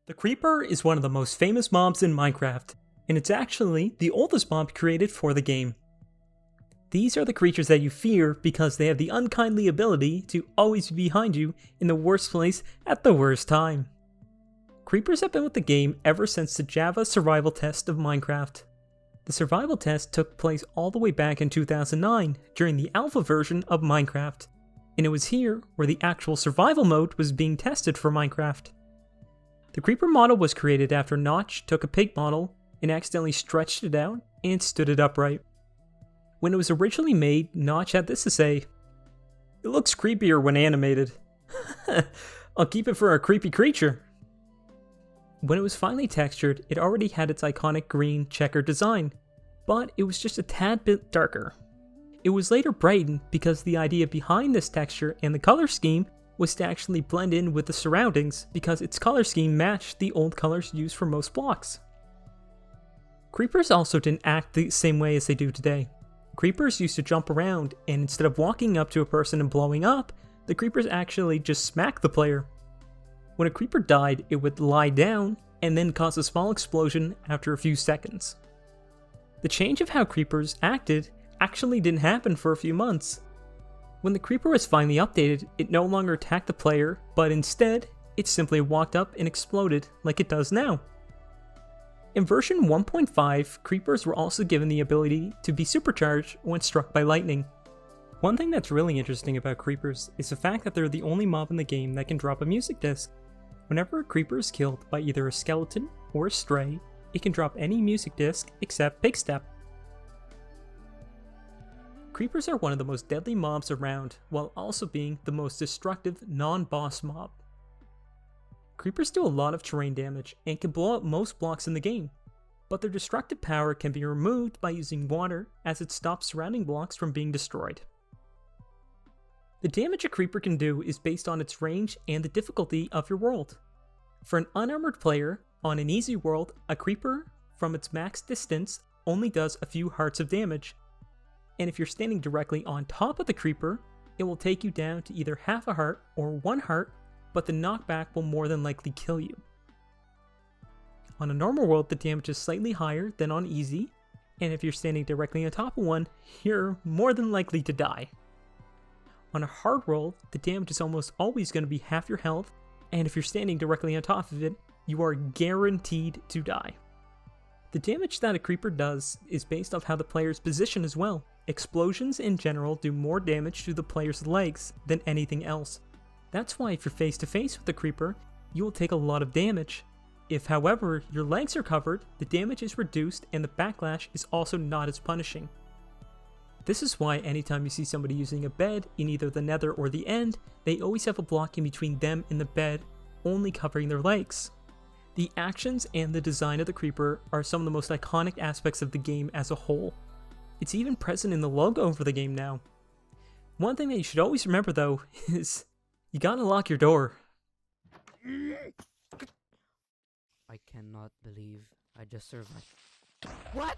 The creeper is one of the most famous mobs in Minecraft, and it's actually the oldest mob created for the game. These are the creatures that you fear because they have the unkindly ability to always be behind you in the worst place at the worst time. Creepers have been with the game ever since the Java survival test of Minecraft. The survival test took place all the way back in 2009 during the alpha version of Minecraft, and it was here where the actual survival mode was being tested for Minecraft. The creeper model was created after Notch took a pig model and accidentally stretched it out and stood it upright. When it was originally made, Notch had this to say: "It looks creepier when animated. I'll keep it for a creepy creature." When it was finally textured, it already had its iconic green checkered design, but it was just a tad bit darker. It was later brightened because the idea behind this texture and the color scheme was to actually blend in with the surroundings because its color scheme matched the old colors used for most blocks. Creepers also didn't act the same way as they do today. Creepers used to jump around, and instead of walking up to a person and blowing up, the creepers actually just smacked the player. When a creeper died, it would lie down and then cause a small explosion after a few seconds. The change of how creepers acted actually didn't happen for a few months. When the creeper was finally updated, it no longer attacked the player, but instead, it simply walked up and exploded like it does now. In version 1.5, creepers were also given the ability to be supercharged when struck by lightning. One thing that's really interesting about creepers is the fact that they're the only mob in the game that can drop a music disc. Whenever a creeper is killed by either a skeleton or a stray, it can drop any music disc except Big Step. Creepers are one of the most deadly mobs around, while also being the most destructive non-boss mob. Creepers do a lot of terrain damage and can blow up most blocks in the game, but their destructive power can be removed by using water as it stops surrounding blocks from being destroyed. The damage a creeper can do is based on its range and the difficulty of your world. For an unarmored player, on an easy world, a creeper from its max distance only does a few hearts of damage, and if you're standing directly on top of the creeper, it will take you down to either half a heart or 1 heart, but the knockback will more than likely kill you. On a normal world, the damage is slightly higher than on easy, and if you're standing directly on top of one, you're more than likely to die. On a hard world, the damage is almost always going to be half your health, and if you're standing directly on top of it, you are guaranteed to die. The damage that a creeper does is based off how the player's position as well. Explosions in general do more damage to the player's legs than anything else. That's why if you're face to face with the creeper, you will take a lot of damage. If however your legs are covered, the damage is reduced and the backlash is also not as punishing. This is why anytime you see somebody using a bed in either the nether or the end, they always have a block in between them and the bed, only covering their legs. The actions and the design of the creeper are some of the most iconic aspects of the game as a whole. It's even present in the logo for the game now. One thing that you should always remember though is you gotta lock your door. I cannot believe I just survived. What?